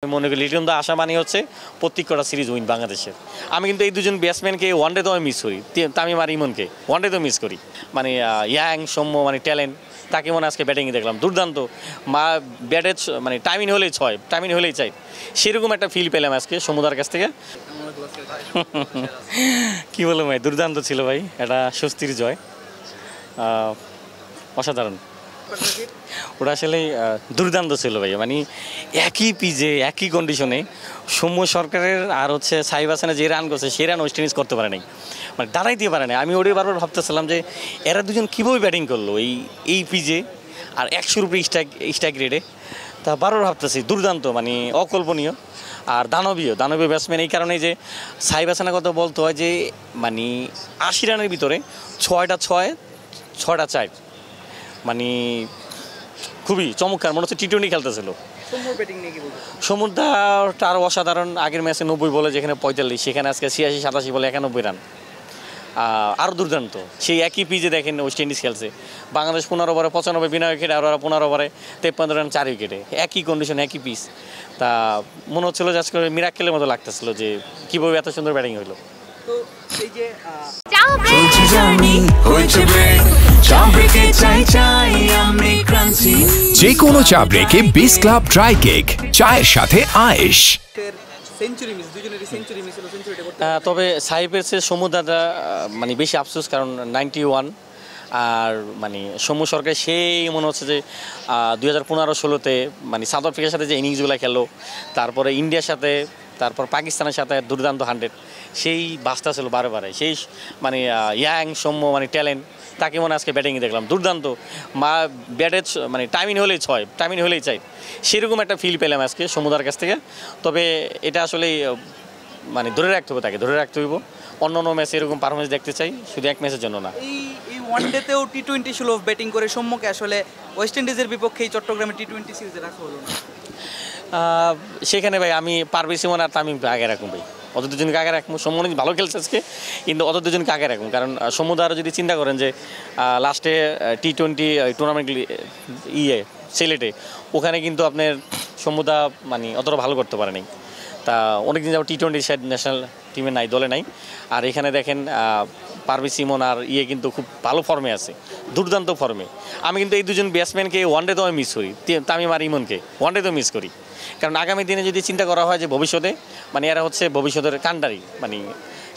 আমি মনে করি লিটন দা আসা মানে হচ্ছে প্রত্যেক কটা সিরিজ উইন বাংলাদেশের। আমি কিন্তু এই দুজন ব্যাটসম্যানকে ওয়ানডে তো আমি মিস করি, তামিম আর ইমনকে ওয়ানডে তো মিস করি। মানে ইয়াং সৌম্য মানে ট্যালেন্ট, তাকে মনে আজকে ব্যাটিংয়ে দেখলাম দুর্দান্ত। ব্যাটে মানে টাইমিং হলেই ছয়, টাইমিং হলেই চাই, সেরকম একটা ফিল পেলাম আজকে সমুদার কাছ থেকে। কী বলবো ভাই, দুর্দান্ত ছিল ভাই, এটা স্বস্তির জয়, অসাধারণ। ওটা আসলে দুর্দান্ত ছিল ভাই, মানে একই পিচে একই কন্ডিশনে সৌম্য সরকারের আর হচ্ছে সাহিব হাসানের যে রান করছে সেই রান ওয়েস্ট ইন্ডিজ করতে পারে নাই, মানে দাঁড়াইতে পারে নাই। আমি ওটাই বারবার ভাবতেছিলাম যে এরা দুজন কীভাবে ব্যাটিং করলো এই পিচে আর 100-র উপরে স্ট্রাইক রেটে। তা বারবার ভাবতেছি দুর্দান্ত, মানে অকল্পনীয় আর দানবীয় ব্যাটসম্যান। এই কারণেই যে সাহিব হাসানের কথা বলতে হয় যে মানে 80 রানের ভিতরে 6টা 6, 6টা 4, মানে খুবই চমৎকার, মনে হচ্ছে টি-20 খেলতেছিল। সমুদ্রটা আরও অসাধারণ। আগের ম্যাচে 90 বলে যেখানে 45, সেখানে আজকে 86-87 বলে 91 রান, আরও দুর্দান্ত। সেই একই পিচে দেখেন ওয়েস্ট ইন্ডিজ খেলছে, বাংলাদেশ 15 ওভারে 95 বিনা উইকেটে, আর ওরা 15 ওভারে 53 রান 4 উইকেটে, একই কন্ডিশন একই পিচ। তা মনে হচ্ছিলো যে আজকে মিরাক্কেলের মতো লাগতেছিল যে কীভাবে এত সুন্দর ব্যাটিং হইলো। যে কোনো চা ব্রেকে বিস ক্লাব ড্রাই কেক, চায়ের সাথে আয়েশ। তবে সাহিবের চেয়ে সমুদ্রটা মানে বেশি আফসোস, কারণ 91। আর মানে সৌম্য সরকার সেই মনে হচ্ছে যে 2015-16-তে মানে সাউথ আফ্রিকার সাথে যে ইনিংসগুলো খেলো, তারপরে ইন্ডিয়ার সাথে, তারপর পাকিস্তানের সাথে দুর্দান্ত 100, সেই বাসটা ছিল বারে সেই মানে ইয়াং সৌম্য মানে ট্যালেন্ট, তাকে মনে আজকে ব্যাটিংয়ে দেখলাম দুর্দান্ত। ব্যাটে মানে টাইমিং হলেই ছয়, টাইমিং হলেই চাই, সেরকম একটা ফিল পেলাম আজকে সমুদার কাছ থেকে। তবে এটা আসলে মানে ধরে রাখতে হবে, তাকে ধরে রাখতে হইব। অন্য ম্যাচে এরকম পারফরমেন্স দেখতে চাই, শুধু এক ম্যাচের জন্য না। এই ওয়ানডেতেও টি-20 সুলভ ব্যাটিং করে সৌম্যকে আসলে ওয়েস্ট ইন্ডিজের বিপক্ষে এই চট্টগ্রামে টি-20 সিরিজে রাখা হলো না। সেখানে ভাই আমি পারভেজ ইমন আর তামিমকে আগে রাখুন ভাই, অত দুজনকে আগে রাখবো। সৌম্য ভালো খেলছে আজকে, কিন্তু অত দুজনকে আগে রাখুন, কারণ সমুদ্র যদি চিন্তা করেন যে লাস্টে টি-20 টুর্নামেন্ট সিলেটে, ওখানে কিন্তু আপনার সমুদ্র মানে অতটা ভালো করতে পারেনি। তা অনেকদিন যাবো টি-20 ন্যাশনাল টিমে নাই, দলে নাই। আর এখানে দেখেন পারভেজ ইমন আর কিন্তু খুব ভালো ফর্মে আছে, দুর্দান্ত ফর্মে। আমি কিন্তু এই দুজন ব্যাটসম্যানকে ওয়ানডে তো আমি মিস করি, তামিম আর ইমনকে ওয়ানডে তো মিস করি। কারণ আগামী দিনে যদি চিন্তা করা হয় যে ভবিষ্যতে মানে এরা হচ্ছে ভবিষ্যতের কান্ডারি, মানে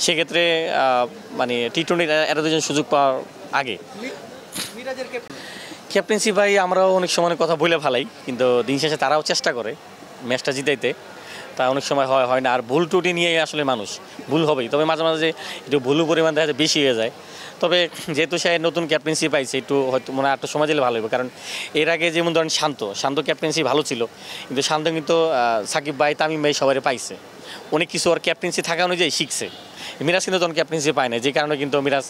সেক্ষেত্রে মানে টি-20 এরা দুজন সুযোগ পাওয়ার আগে। ক্যাপ্টেন্সি ভাই আমরাও অনেক সময় কথা বলে ফেলাই, কিন্তু দিন শেষে তারাও চেষ্টা করে ম্যাচটা জিতাইতে, তা অনেক সময় হয় না। আর ভুল ত্রুটি নিয়ে আসলে মানুষ ভুল হবেই, তবে মাঝে মাঝে একটু ভুলও পরিমাণ দেখা যায় বেশি হয়ে যায়। তবে যেহেতু সে নতুন ক্যাপ্টেন্সি পাইছে, একটু হয়তো মনে হয় একটু সময় দিলে ভালো হবে। কারণ এর আগে যেমন ধরেন শান্ত ক্যাপ্টেন্সি ভালো ছিল, কিন্তু শান্ত কিন্তু সাকিব ভাই তামিম ভাই সবাই পাইছে, অনেক কিছু আর ক্যাপ্টেন্সি থাকা অনুযায়ী শিখছে। মিরাজ কিন্তু তখন ক্যাপ্টেন্সি পায় না, যে কারণে কিন্তু মিরাজ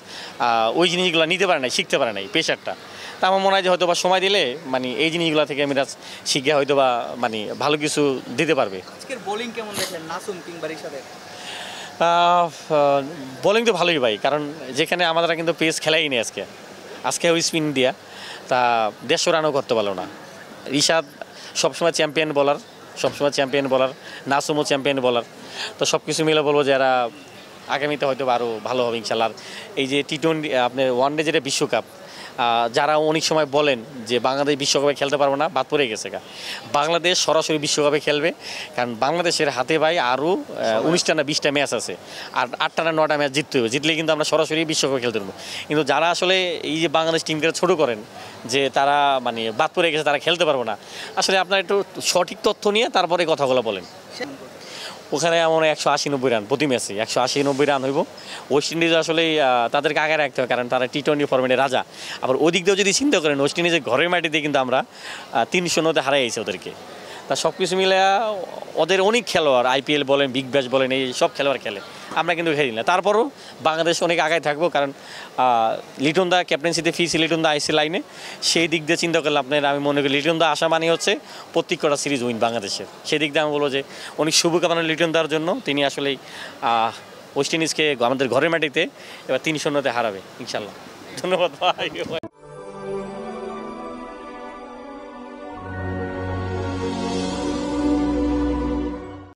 ওই জিনিসগুলো নিতে পারে নাই, শিখতে পারে নাই প্রেশারটা। তা আমার মনে হয় যে হয়তো বা সময় দিলে মানে এই জিনিসগুলো থেকে মিরাজ শিখে হয়তো বা মানে ভালো কিছু দিতে পারবে। আজকের বোলিং কেমন দেখলেন নাসুম কিংবা রিশাদের? বোলিং তো ভালোই ভাই, কারণ যেখানে আমরা কিন্তু পেস খেলাই নেই আজকে ওই স্পিন দিয়া, তা 150 রানও করতে পারলো না। রিশাদ সবসময় চ্যাম্পিয়ন বলার, নাসুমও চ্যাম্পিয়ন বলার। তো সব কিছু মিলে বলবো যে এরা আগামীতে হয়তো আরও ভালো হবে ইনশাল্লাহ। এই যে টি-20 আপনার ওয়ানডে যেটা বিশ্বকাপ, যারা অনেক সময় বলেন যে বাংলাদেশ বিশ্বকাপে খেলতে পারবো না, বাদ পড়ে গেছে। বাংলাদেশ সরাসরি বিশ্বকাপে খেলবে, কারণ বাংলাদেশের হাতে ভাই আরও 19টা না 20টা ম্যাচ আছে, আর 8টা না 9টা ম্যাচ জিততে হবে, জিতলে কিন্তু আমরা সরাসরি বিশ্বকাপে খেলতে পারবো। কিন্তু যারা আসলে এই যে বাংলাদেশ টিমকে ছোটো করেন যে তারা মানে বাদ পড়ে গেছে, তারা খেলতে পারবো না, আসলে আপনারা একটু সঠিক তথ্য নিয়ে তারপরে কথাগুলো বলেন। ওখানে এমন 180-90 রান প্রতি ম্যাচে, 180-90 রান হইব। ওয়েস্ট ইন্ডিজ আসলে তাদেরকে আগে রাখতে হবে, কারণ তারা টি-20 ফরম্যাটের রাজা। আবার ওই দিক দিয়েও যদি চিন্তা করেন, ওয়েস্ট ইন্ডিজের ঘরের মাটিতে কিন্তু আমরা 3-0-তে হারাইছি ওদেরকে। তা সব কিছু মিলে ওদের অনেক খেলোয়াড়, IPL বলেন, বিগ ব্যাশ বলেন, এই সব খেলোয়াড় খেলে, আমরা কিন্তু খেলি না। তারপরও বাংলাদেশ অনেক আগায় থাকবো, কারণ লিটন দা ক্যাপ্টেন্সিতে ফিরছে, লিটন দা আইসি লাইনে, সেই দিক দিয়ে চিন্তা করলে আপনার আমি মনে করি লিটন দা আসা মানে হচ্ছে প্রত্যেক কটা সিরিজ উইন বাংলাদেশের। সেই দিক দিয়ে আমি বলবো যে অনেক শুভকামনা লিটন দার জন্য। তিনি আসলেই ওয়েস্ট ইন্ডিজকে আমাদের ঘরের মাটিতে এবার 3-0-তে হারাবে ইনশাল্লাহ। ধন্যবাদ ভাই।